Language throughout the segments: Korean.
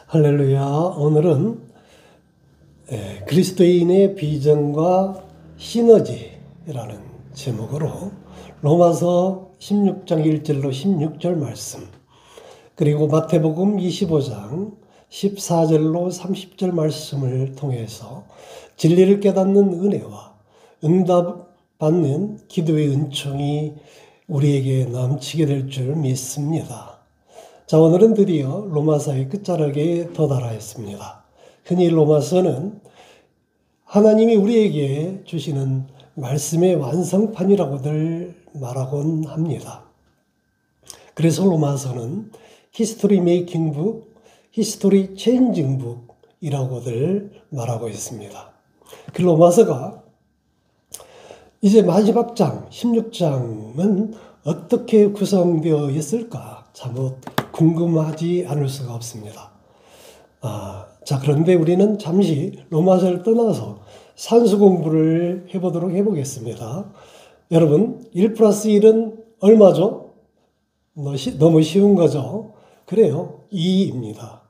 할렐루야. 오늘은 그리스도인의 비전과 시너지라는 제목으로 로마서 16장 1절로 16절 말씀, 그리고 마태복음 25장 14절로 30절 말씀을 통해서 진리를 깨닫는 은혜와 응답받는 기도의 은총이 우리에게 넘치게 될 줄 믿습니다. 자, 오늘은 드디어 로마서의 끝자락에 도달하였습니다. 흔히 로마서는 하나님이 우리에게 주시는 말씀의 완성판이라고들 말하곤 합니다. 그래서 로마서는 히스토리 메이킹 북, 히스토리 체인징 북이라고들 말하고 있습니다. 그 로마서가 이제 마지막 장, 16장은 어떻게 구성되어 있을까 참으로 궁금하지 않을 수가 없습니다. 자, 그런데 우리는 잠시 로마서를 떠나서 산수 공부를 해보겠습니다. 여러분, 1 플러스 1은 얼마죠? 너무 쉬운 거죠? 그래요. 2입니다.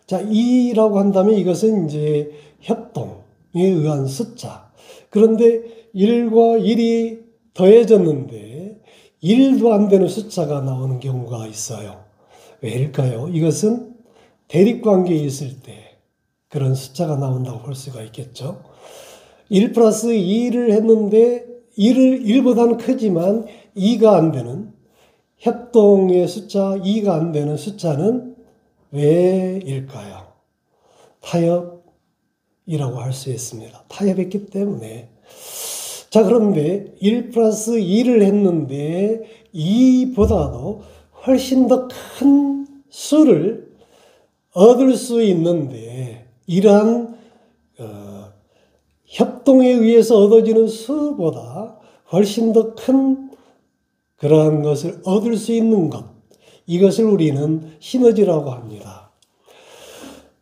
자, 2라고 한다면 이것은 이제 협동에 의한 숫자. 그런데 1과 1이 더해졌는데 1도 안 되는 숫자가 나오는 경우가 있어요. 왜일까요? 이것은 대립관계에 있을 때 그런 숫자가 나온다고 볼 수가 있겠죠. 1 플러스 2를 했는데 1보다는 크지만 2가 안 되는 협동의 숫자 2가 안 되는 숫자는 왜일까요? 타협이라고 할 수 있습니다. 타협했기 때문에. 자, 그런데 1 플러스 2를 했는데 2보다도 훨씬 더 큰 수를 얻을 수 있는데 이러한 협동에 의해서 얻어지는 수보다 훨씬 더 큰 그러한 것을 얻을 수 있는 것, 이것을 우리는 시너지라고 합니다.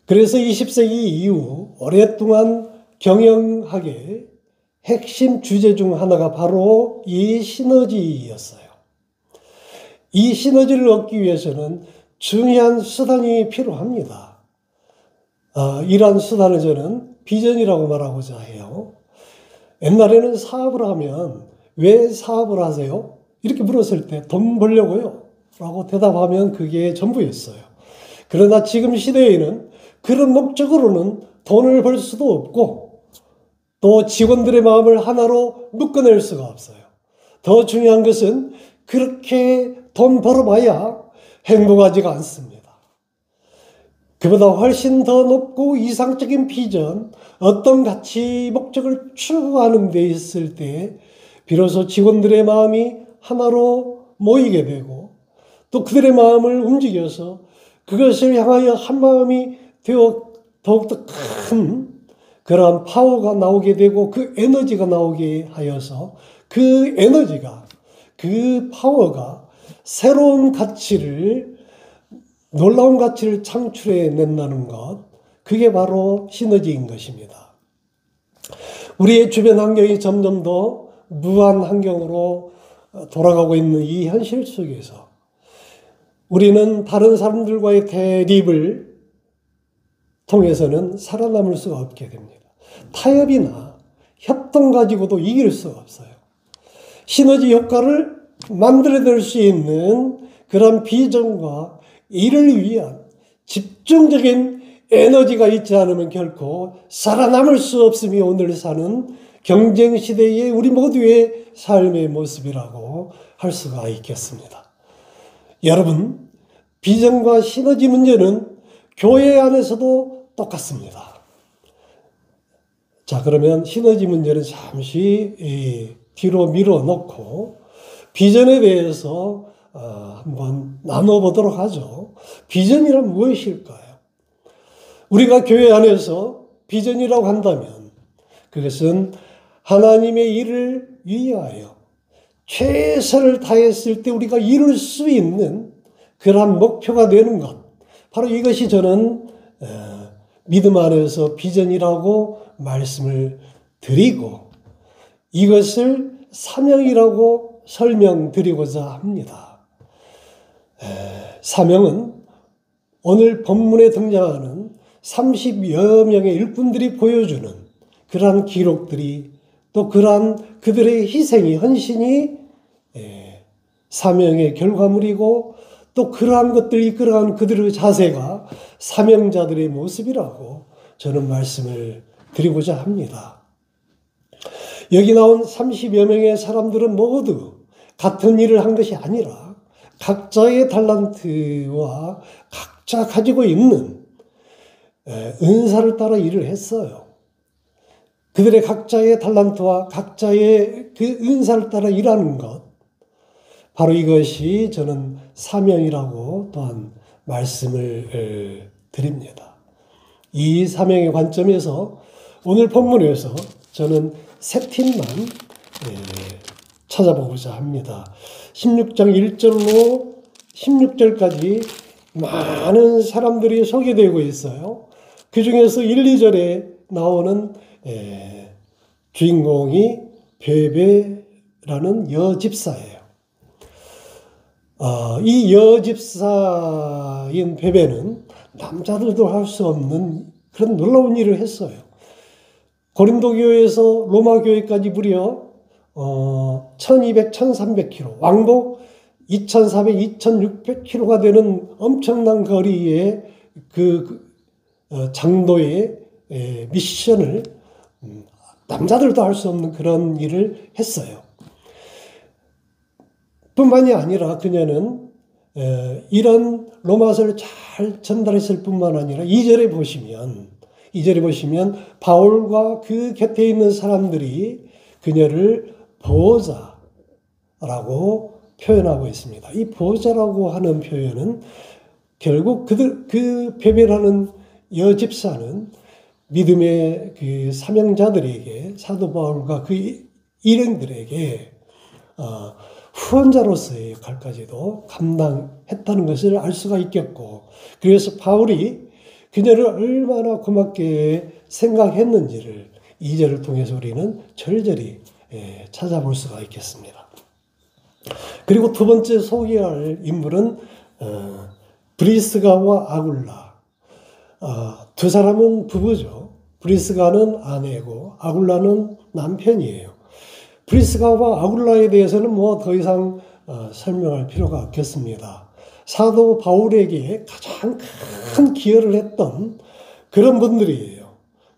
그래서 20세기 이후 오랫동안 경영학의 핵심 주제 중 하나가 바로 이 시너지였어요. 이 시너지를 얻기 위해서는 중요한 수단이 필요합니다. 이러한 수단을 저는 비전이라고 말하고자 해요. 옛날에는 사업을 하면 왜 사업을 하세요? 이렇게 물었을 때 돈 벌려고요 라고 대답하면 그게 전부였어요. 그러나 지금 시대에는 그런 목적으로는 돈을 벌 수도 없고 또 직원들의 마음을 하나로 묶어낼 수가 없어요. 더 중요한 것은 그렇게 돈 벌어봐야 행복하지가 않습니다. 그보다 훨씬 더 높고 이상적인 비전, 어떤 가치, 목적을 추구하는 데 있을 때 비로소 직원들의 마음이 하나로 모이게 되고 또 그들의 마음을 움직여서 그것을 향하여 한 마음이 되어 더욱더 큰 그러한 파워가 나오게 되고 그 에너지가 나오게 하여서 그 에너지가, 그 파워가 새로운 가치를, 놀라운 가치를 창출해 낸다는 것, 그게 바로 시너지인 것입니다. 우리의 주변 환경이 점점 더 무한 환경으로 돌아가고 있는 이 현실 속에서 우리는 다른 사람들과의 대립을 통해서는 살아남을 수가 없게 됩니다. 타협이나 협동 가지고도 이길 수가 없어요. 시너지 효과를 만들어낼 수 있는 그런 비전과 이를 위한 집중적인 에너지가 있지 않으면 결코 살아남을 수 없음이 오늘 사는 경쟁시대의 우리 모두의 삶의 모습이라고 할 수가 있겠습니다. 여러분, 비전과 시너지 문제는 교회 안에서도 똑같습니다. 자, 그러면 시너지 문제는 잠시 뒤로 밀어놓고 비전에 대해서 한번 나눠보도록 하죠. 비전이란 무엇일까요? 우리가 교회 안에서 비전이라고 한다면 그것은 하나님의 일을 위하여 최선을 다했을 때 우리가 이룰 수 있는 그러한 목표가 되는 것, 바로 이것이 저는 믿음 안에서 비전이라고 말씀을 드리고 이것을 사명이라고 설명드리고자 합니다. 사명은 오늘 본문에 등장하는 30여 명의 일꾼들이 보여주는 그러한 기록들이 또 그러한 그들의 희생이 헌신이 사명의 결과물이고 또 그러한 것들을 이끌어가는 그들의 자세가 사명자들의 모습이라고 저는 말씀을 드리고자 합니다. 여기 나온 30여 명의 사람들은 모두 같은 일을 한 것이 아니라 각자의 달란트와 각자 가지고 있는 은사를 따라 일을 했어요. 그들의 각자의 달란트와 각자의 그 은사를 따라 일하는 것, 바로 이것이 저는 사명이라고 또한 말씀을 드립니다. 이 사명의 관점에서 오늘 본문에서 저는 세 팀만 찾아보고자 합니다. 16장 1절로 16절까지 많은 사람들이 소개되고 있어요. 그 중에서 1, 2절에 나오는 주인공이 베베라는 여집사예요. 이 여집사인 베베는 남자들도 할 수 없는 그런 놀라운 일을 했어요. 고린도 교회에서 로마 교회까지 무려 1200, 1300km, 왕복 2400, 2600km가 되는 엄청난 거리의 장도의 미션을 남자들도 할 수 없는 그런 일을 했어요. 뿐만이 아니라 그녀는 이런 로마서를 잘 전달했을 뿐만 아니라 2절에 보시면 바울과 그 곁에 있는 사람들이 그녀를 보호자라고 표현하고 있습니다. 이 보호자라고 하는 표현은 결국 그 베베라는 여집사는 믿음의 그 사명자들에게, 사도 바울과 그 일행들에게 후원자로서의 역할까지도 감당했다는 것을 알 수가 있겠고, 그래서 바울이 그녀를 얼마나 고맙게 생각했는지를 2절을 통해서 우리는 절절히 찾아볼 수가 있겠습니다. 그리고 두 번째 소개할 인물은 브리스가와 아굴라. 두 사람은 부부죠. 브리스가는 아내고 아굴라는 남편이에요. 브리스가와 아굴라에 대해서는 뭐 더 이상 설명할 필요가 없겠습니다. 사도 바울에게 가장 큰 기여를 했던 그런 분들이에요.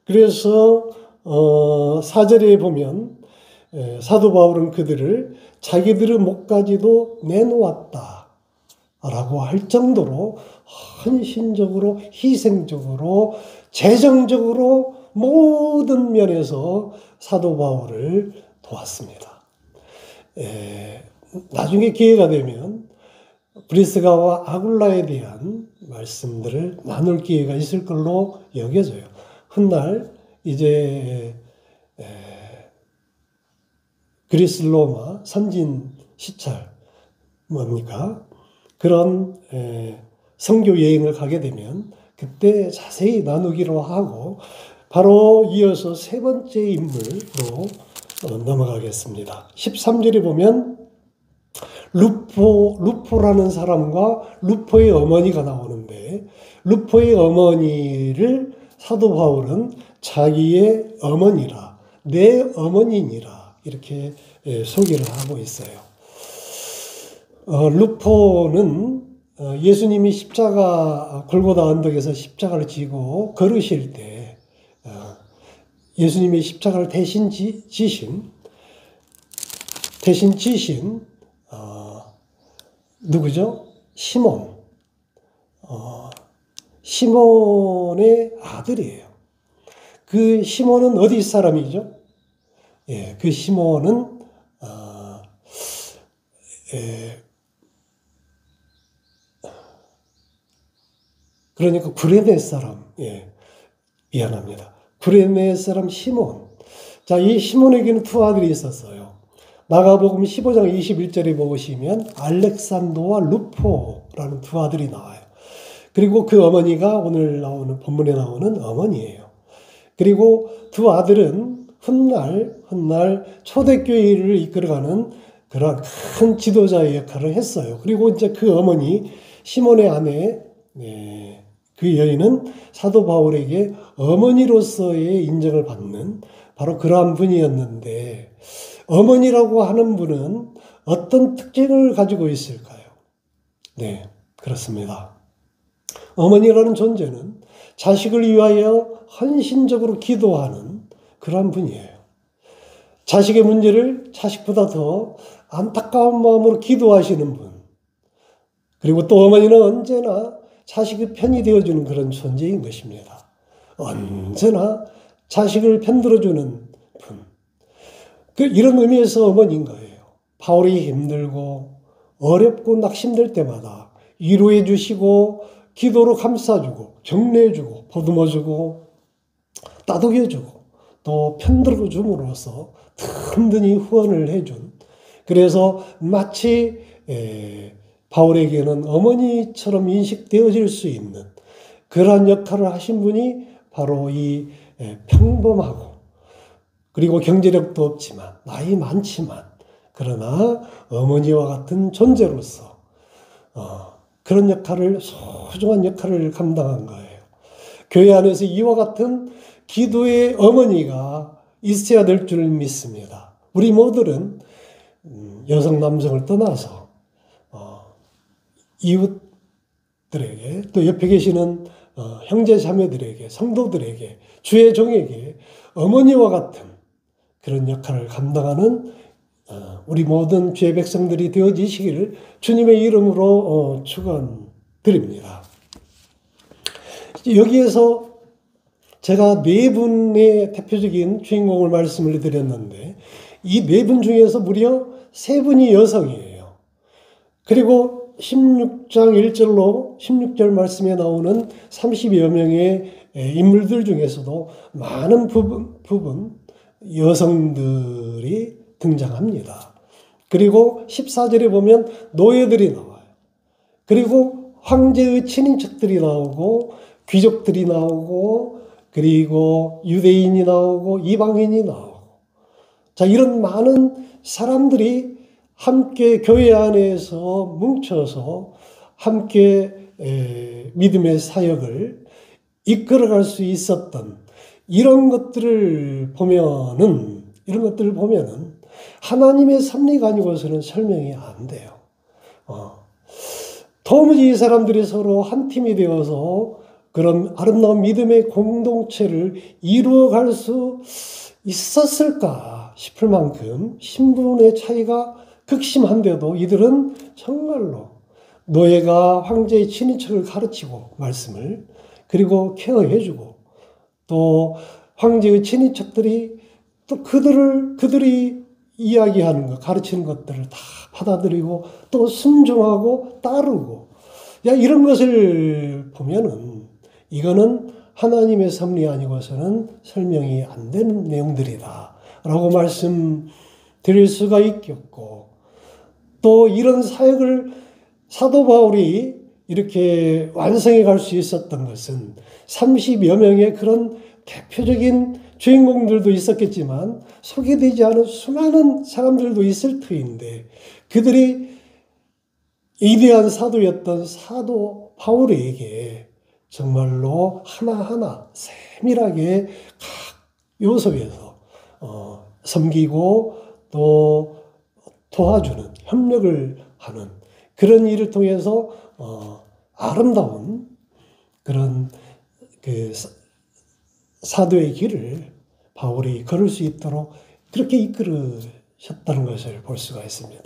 그래서 4절에 보면 사도 바울은 그들을 자기들의 목까지도 내놓았다 라고 할 정도로 헌신적으로, 희생적으로, 재정적으로 모든 면에서 사도 바울을 도왔습니다. 나중에 기회가 되면 브리스가와 아굴라에 대한 말씀들을 나눌 기회가 있을 걸로 여겨져요. 훗날 이제 그리스 로마 선진 시찰 뭡니까? 그런 선교 여행을 가게 되면 그때 자세히 나누기로 하고, 바로 이어서 세 번째 인물로 넘어가겠습니다. 13절에 보면 루포라는 사람과 루포의 어머니가 나오는데, 루포의 어머니를 사도 바울은 자기의 어머니라, 내 어머니니라 이렇게 소개를 하고 있어요. 루포는 예수님이 십자가 골고다 언덕에서 십자가를 지고 걸으실 때 예수님이 십자가를 대신 지신 누구죠? 시몬. 시몬의 아들이에요. 그 시몬은 어디 사람이죠? 그 시몬은 그러니까 구레네 사람. 미안합니다. 구레네 사람 시몬. 자, 이 시몬에게는 두 아들이 있었어요. 마가복음 15장 21절에 보시면 알렉산더와 루포라는 두 아들이 나와요. 그리고 그 어머니가 오늘 본문에 나오는 어머니예요. 그리고 두 아들은 훗날 초대교회를 이끌어가는 그런 큰 지도자의 역할을 했어요. 그리고 이제 그 어머니 시몬의 아내 그 여인은 사도 바울에게 어머니로서의 인정을 받는 바로 그러한 분이었는데, 어머니라고 하는 분은 어떤 특징을 가지고 있을까요? 네, 그렇습니다. 어머니라는 존재는 자식을 위하여 헌신적으로 기도하는 그러한 분이에요. 자식의 문제를 자식보다 더 안타까운 마음으로 기도하시는 분. 그리고 또 어머니는 언제나 자식의 편이 되어주는 그런 존재인 것입니다. 언제나 자식을 편들어주는 분. 이런 의미에서 어머니인 거예요. 바울이 힘들고 어렵고 낙심될 때마다 위로해 주시고 기도로 감싸주고 격려해주고 보듬어주고 따독여주고 또 편들어 줌으로써 든든히 후원을 해준, 그래서 마치 바울에게는 어머니처럼 인식되어질 수 있는 그러한 역할을 하신 분이 바로 이 평범하고 그리고 경제력도 없지만 나이 많지만 그러나 어머니와 같은 존재로서 그런 역할을, 소중한 역할을 감당한 거예요. 교회 안에서 이와 같은 기도의 어머니가 있어야 될 줄 믿습니다. 우리 모두는 여성 남성을 떠나서 이웃들에게 또 옆에 계시는 형제 자매들에게, 성도들에게, 주의 종에게 어머니와 같은 그런 역할을 감당하는 우리 모든 주의 백성들이 되어지시기를 주님의 이름으로 축원드립니다. 여기에서 제가 네 분의 대표적인 주인공을 말씀을 드렸는데 이 네 분 중에서 무려 세 분이 여성이에요. 그리고 16장 1절로 16절 말씀에 나오는 30여 명의 인물들 중에서도 많은 부분 여성들이 등장합니다. 그리고 14절에 보면 노예들이 나와요. 그리고 황제의 친인척들이 나오고 귀족들이 나오고 그리고 유대인이 나오고 이방인이 나오고, 자, 이런 많은 사람들이 함께 교회 안에서 뭉쳐서 함께 믿음의 사역을 이끌어갈 수 있었던 이런 것들을 보면은 하나님의 섭리가 아니고서는 설명이 안 돼요. 도무지 이 사람들이 서로 한 팀이 되어서 그런 아름다운 믿음의 공동체를 이루어갈 수 있었을까 싶을 만큼 신분의 차이가 극심한데도 이들은 정말로 노예가 황제의 친인척을 가르치고 말씀을 그리고 케어해주고 또 황제의 친인척들이 또 그들이 이야기하는 것, 가르치는 것들을 다 받아들이고 또 순종하고 따르고, 이런 것을 보면은 이거는 하나님의 섭리 아니고서는 설명이 안 되는 내용들이다 라고 말씀드릴 수가 있겠고, 또 이런 사역을 사도 바울이 이렇게 완성해 갈 수 있었던 것은 30여 명의 그런 대표적인 주인공들도 있었겠지만 소개되지 않은 수많은 사람들도 있을 터인데, 그들이 위대한 사도였던 사도 바울에게 정말로 하나하나 세밀하게 각 요소에서 섬기고 또 도와주는, 협력을 하는 그런 일을 통해서 아름다운 그런 그 사도의 길을 바울이 걸을 수 있도록 그렇게 이끌으셨다는 것을 볼 수가 있습니다.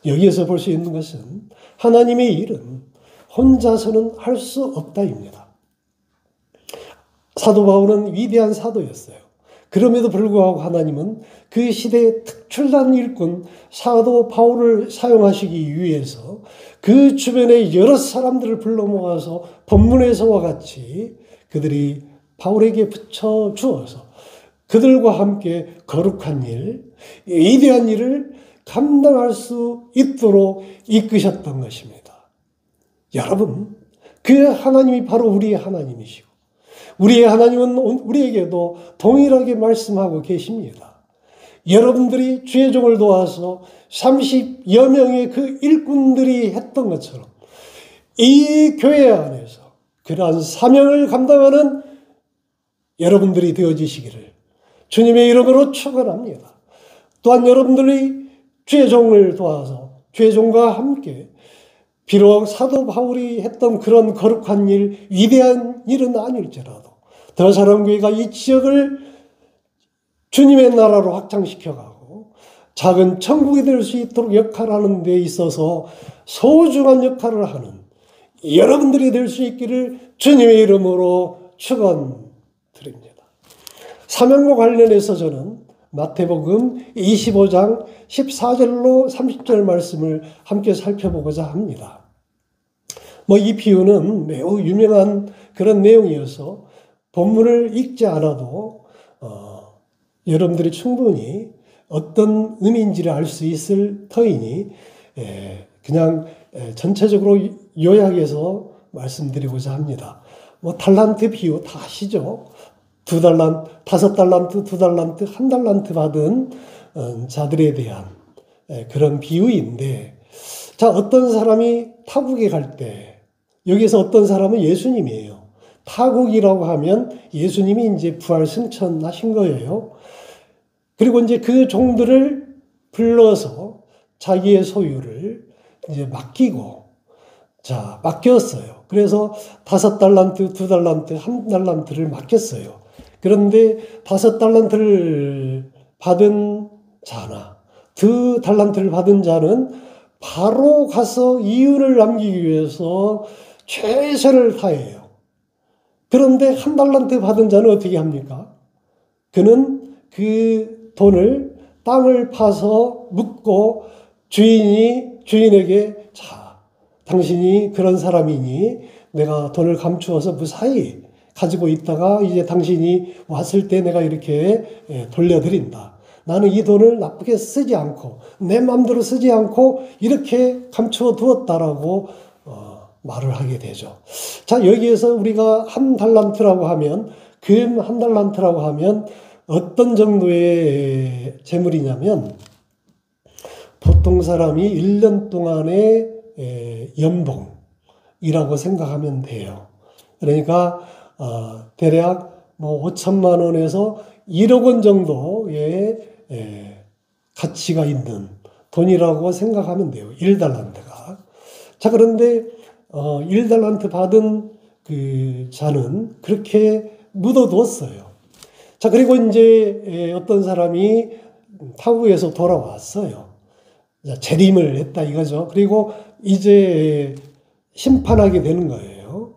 여기에서 볼 수 있는 것은 하나님의 일은 혼자서는 할 수 없다입니다. 사도 바울은 위대한 사도였어요. 그럼에도 불구하고 하나님은 그 시대의 특출난 일꾼 사도 바울을 사용하시기 위해서 그 주변에 여러 사람들을 불러 모아서 본문에서와 같이 그들이 바울에게 붙여 주어서 그들과 함께 거룩한 일, 위대한 일을 감당할 수 있도록 이끄셨던 것입니다. 여러분, 그 하나님이 바로 우리의 하나님이시고 우리의 하나님은 우리에게도 동일하게 말씀하고 계십니다. 여러분들이 주의 종을 도와서 30여 명의 그 일꾼들이 했던 것처럼 이 교회 안에서 그러한 사명을 감당하는 여러분들이 되어지시기를 주님의 이름으로 축원합니다. 또한 여러분들이 주의 종을 도와서 주의 종과 함께 비록 사도 바울이 했던 그런 거룩한 일, 위대한 일은 아닐지라도 더사랑교회가 이 지역을 주님의 나라로 확장시켜가고 작은 천국이 될 수 있도록 역할하는 데 있어서 소중한 역할을 하는 여러분들이 될 수 있기를 주님의 이름으로 축원드립니다. 사명과 관련해서 저는 마태복음 25장 14절로 30절 말씀을 함께 살펴보고자 합니다. 이 비유는 매우 유명한 그런 내용이어서 본문을 읽지 않아도 여러분들이 충분히 어떤 의미인지를 알 수 있을 터이니 그냥 전체적으로 요약해서 말씀드리고자 합니다. 달란트 비유 다 아시죠? 2달란트, 5달란트, 2달란트, 1달란트 받은 자들에 대한 그런 비유인데, 자, 어떤 사람이 타국에 갈 때, 여기서 어떤 사람은 예수님이에요. 타국이라고 하면 예수님이 이제 부활 승천하신 거예요. 그리고 이제 그 종들을 불러서 자기의 소유를 이제 맡기고, 자, 맡겼어요. 그래서 5달란트, 2달란트, 1달란트를 맡겼어요. 그런데 5달란트를 받은 자나 2달란트를 받은 자는 바로 가서 이윤을 남기기 위해서 최선을 다해요. 그런데 1달란트 받은 자는 어떻게 합니까? 그는 그 돈을 땅을 파서 묻고 주인에게 자, 당신이 그런 사람이니 내가 돈을 감추어서 무사히 가지고 있다가 이제 당신이 왔을 때 내가 이렇게 돌려드린다. 나는 이 돈을 나쁘게 쓰지 않고 내 마음대로 쓰지 않고 이렇게 감추어 두었다라고 말을 하게 되죠. 자, 여기에서 우리가 1달란트라고 하면 금 1달란트라고 하면 어떤 정도의 재물이냐면 보통 사람이 1년 동안의 연봉이라고 생각하면 돼요. 그러니까 대략 5천만 원에서 1억 원 정도의 가치가 있는 돈이라고 생각하면 돼요. 1달란트가. 자, 그런데 1달란트 받은 그 자는 그렇게 묻어두었어요. 자, 그리고 이제 어떤 사람이 타국에서 돌아왔어요. 재림을 했다 이거죠. 그리고 이제 심판하게 되는 거예요.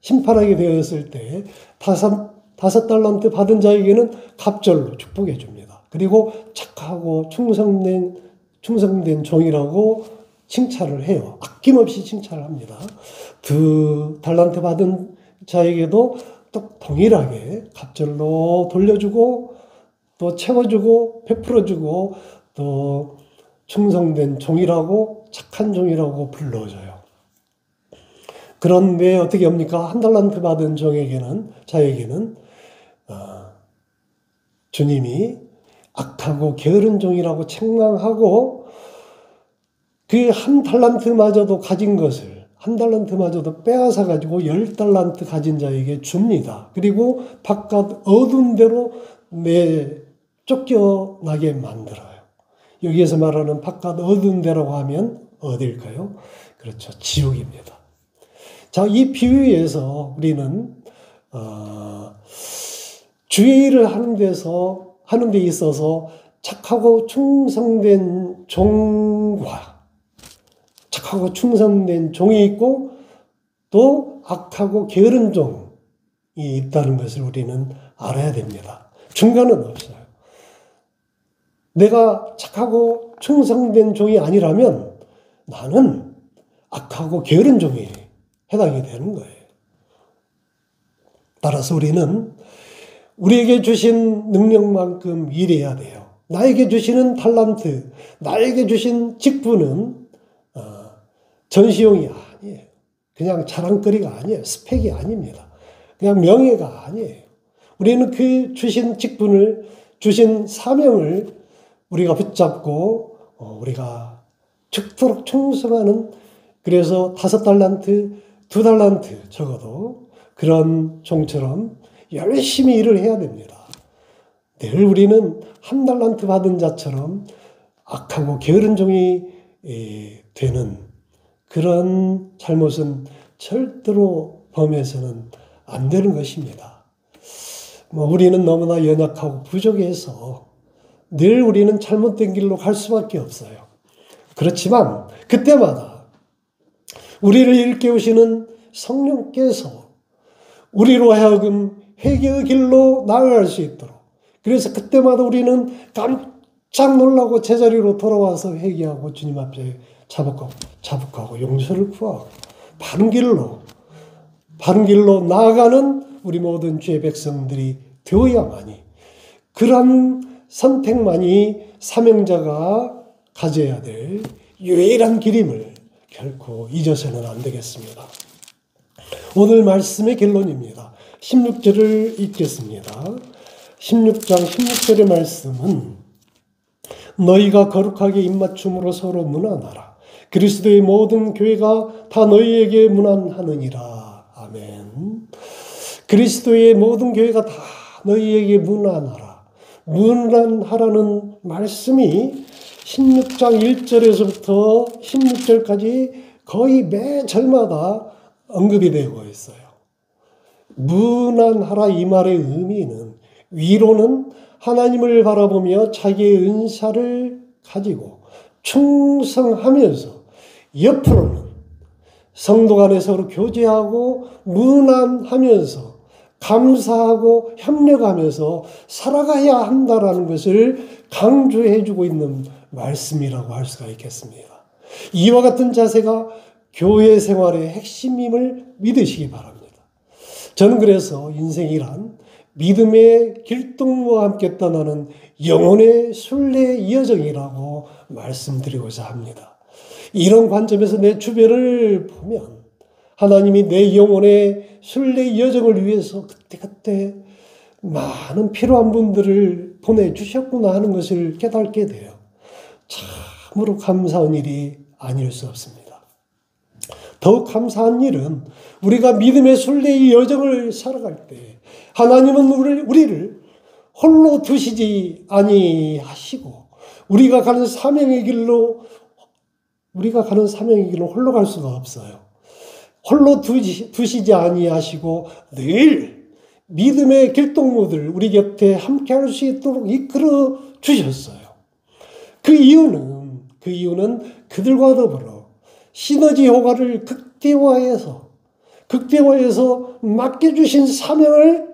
심판하게 되었을 때 5달란트 받은 자에게는 갑절로 축복해 줍니다. 그리고 착하고 충성된 종이라고 칭찬을 해요. 아낌없이 칭찬을 합니다. 2달란트 받은 자에게도 또 동일하게 갑절로 돌려주고 또 채워주고 베풀어주고 또 충성된 종이라고 착한 종이라고 불러줘요. 그런데 어떻게 합니까? 1달란트 받은 자에게는 주님이 악하고 게으른 종이라고 책망하고 그 1달란트마저도 가진 것을 1달란트마저도 빼앗아 가지고 10달란트 가진 자에게 줍니다. 그리고 바깥 어두운 데로 쫓겨나게 만들어요. 여기에서 말하는 바깥 어두운 데라고 하면 어딜까요? 그렇죠. 지옥입니다. 자, 이 비유에서 우리는 주의 일을 하는 데 있어서 착하고 충성된 종이 있고 또 악하고 게으른 종이 있다는 것을 우리는 알아야 됩니다. 중간은 없어요. 내가 착하고 충성된 종이 아니라면 나는 악하고 게으른 종이 해당이 되는 거예요. 따라서 우리는 우리에게 주신 능력만큼 일해야 돼요. 나에게 주시는 달란트, 나에게 주신 직분은 전시용이 아니에요. 그냥 자랑거리가 아니에요. 스펙이 아닙니다. 그냥 명예가 아니에요. 우리는 그 주신 직분을, 주신 사명을 우리가 붙잡고 우리가 죽도록 충성하는, 그래서 5달란트, 2달란트 적어도 그런 종처럼 열심히 일을 해야 됩니다. 늘 우리는 1달란트 받은 자처럼 악하고 게으른 종이 되는 그런 잘못은 절대로 범해서는 안 되는 것입니다. 우리는 너무나 연약하고 부족해서 늘 우리는 잘못된 길로 갈 수밖에 없어요. 그렇지만 그때마다 우리를 일깨우시는 성령께서 우리로 하여금 회개의 길로 나아갈 수 있도록, 그래서 그때마다 우리는 깜짝 놀라고 제자리로 돌아와서 회개하고 주님 앞에 자복하고 용서를 구하고 바른 길로 나아가는 우리 모든 주의 백성들이 되어야만이, 그러한 선택만이 사명자가 가져야 될 유일한 길임을 결코 잊어서는 안 되겠습니다. 오늘 말씀의 결론입니다. 16절을 읽겠습니다. 16장 16절의 말씀은 너희가 거룩하게 입맞춤으로 서로 문안하라. 그리스도의 모든 교회가 다 너희에게 문안하느니라. 아멘. 그리스도의 모든 교회가 다 너희에게 문안하라. 문안하라는 말씀이 16장 1절에서부터 16절까지 거의 매 절마다 언급이 되고 있어요. 문안하라 이 말의 의미는, 위로는 하나님을 바라보며 자기의 은사를 가지고 충성하면서, 옆으로는 성도 간에 서로 교제하고 문안하면서 감사하고 협력하면서 살아가야 한다라는 것을 강조해주고 있는 말씀이라고 할 수가 있겠습니다. 이와 같은 자세가 교회 생활의 핵심임을 믿으시기 바랍니다. 저는 그래서 인생이란 믿음의 길동무와 함께 떠나는 영혼의 순례 여정이라고 말씀드리고자 합니다. 이런 관점에서 내 주변을 보면 하나님이 내 영혼의 순례 여정을 위해서 그때그때 많은 필요한 분들을 보내주셨구나 하는 것을 깨닫게 돼요. 참으로 감사한 일이 아닐 수 없습니다. 더욱 감사한 일은 우리가 믿음의 순례의 여정을 살아갈 때 하나님은 우리를 홀로 두시지 아니하시고 우리가 가는 사명의 길로 홀로 갈 수가 없어요. 홀로 두시지 아니하시고 늘 믿음의 길동무들 우리 곁에 함께 할 수 있도록 이끌어 주셨어요. 그 이유는 그들과 더불어 시너지 효과를 극대화해서 맡겨주신 사명을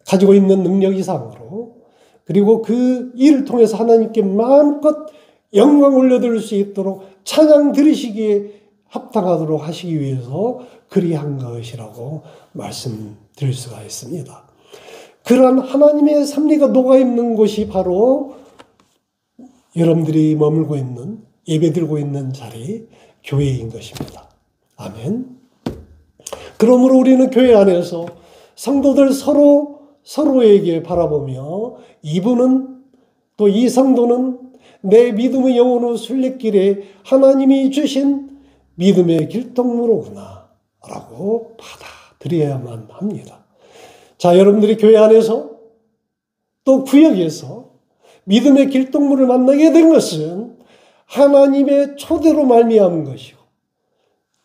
가지고 있는 능력 이상으로, 그리고 그 일을 통해서 하나님께 마음껏 영광 올려드릴 수 있도록 찬양 드리시기에 합당하도록 하시기 위해서 그리한 것이라고 말씀드릴 수가 있습니다. 그러한 하나님의 섭리가 녹아있는 곳이 바로 여러분들이 머물고 있는, 예배드리고 있는 자리, 교회인 것입니다. 아멘. 그러므로 우리는 교회 안에서 성도들 서로에게 바라보며 이분은, 또 이 성도는 내 믿음의 영혼의 순례길에 하나님이 주신 믿음의 길동무로구나 라고 받아들여야만 합니다. 자, 여러분들이 교회 안에서 또 구역에서 믿음의 길동무를 만나게 된 것은 하나님의 초대로 말미암은 것이고,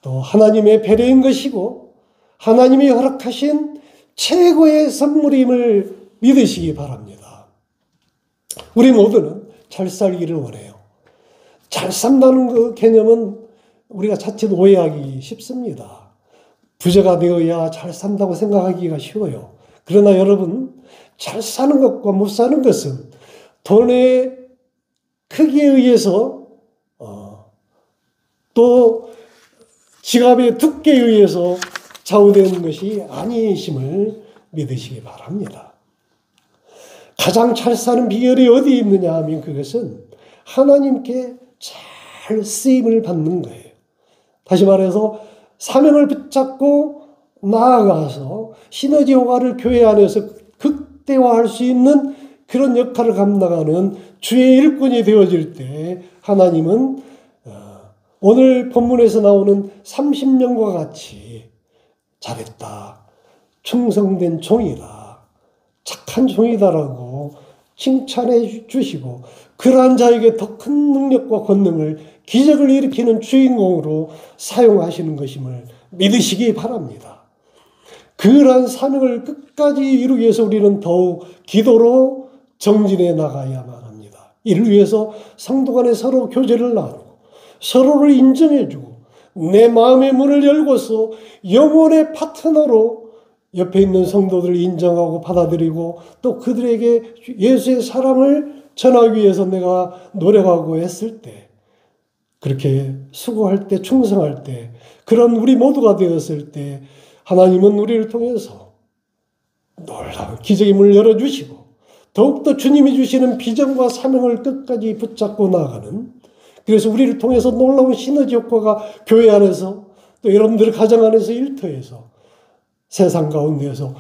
또 하나님의 배려인 것이고, 하나님이 허락하신 최고의 선물임을 믿으시기 바랍니다. 우리 모두는 잘 살기를 원해요. 잘 산다는 그 개념은 우리가 자칫 오해하기 쉽습니다. 부자가 되어야 잘 산다고 생각하기가 쉬워요. 그러나 여러분, 잘 사는 것과 못 사는 것은 돈의 크기에 의해서 또 지갑의 두께에 의해서 좌우되는 것이 아니심을 믿으시기 바랍니다. 가장 잘 사는 비결이 어디 있느냐 하면 그것은 하나님께 잘 쓰임을 받는 거예요. 다시 말해서 사명을 붙잡고 나아가서 시너지 효과를 교회 안에서 극대화할 수 있는 그런 역할을 감당하는 주의 일꾼이 되어질 때 하나님은 오늘 본문에서 나오는 30명과 같이 잘했다, 충성된 종이다, 착한 종이다라고 칭찬해 주시고 그러한 자에게 더 큰 능력과 권능을, 기적을 일으키는 주인공으로 사용하시는 것임을 믿으시기 바랍니다. 그러한 사명을 끝까지 이루기 위해서 우리는 더욱 기도로 정진해 나가야만 합니다. 이를 위해서 성도 간에 서로 교제를 나누고 서로를 인정해주고 내 마음의 문을 열고서 영혼의 파트너로 옆에 있는 성도들을 인정하고 받아들이고 또 그들에게 예수의 사랑을 전하기 위해서 내가 노력하고 했을 때, 그렇게 수고할 때, 충성할 때, 그런 우리 모두가 되었을 때 하나님은 우리를 통해서 놀라운 기적의 문을 열어주시고 더욱더 주님이 주시는 비전과 사명을 끝까지 붙잡고 나아가는, 그래서 우리를 통해서 놀라운 시너지 효과가 교회 안에서 또 여러분들 가정 안에서 일터에서 세상 가운데에서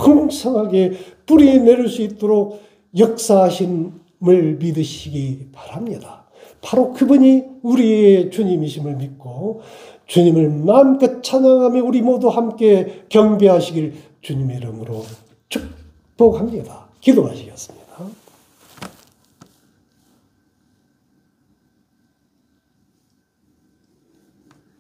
풍성하게 뿌리 내릴 수 있도록 역사하심을 믿으시기 바랍니다. 바로 그분이 우리의 주님이심을 믿고 주님을 마음껏 찬양하며 우리 모두 함께 경배하시길 주님의 이름으로 축복합니다. 기도하시겠습니다.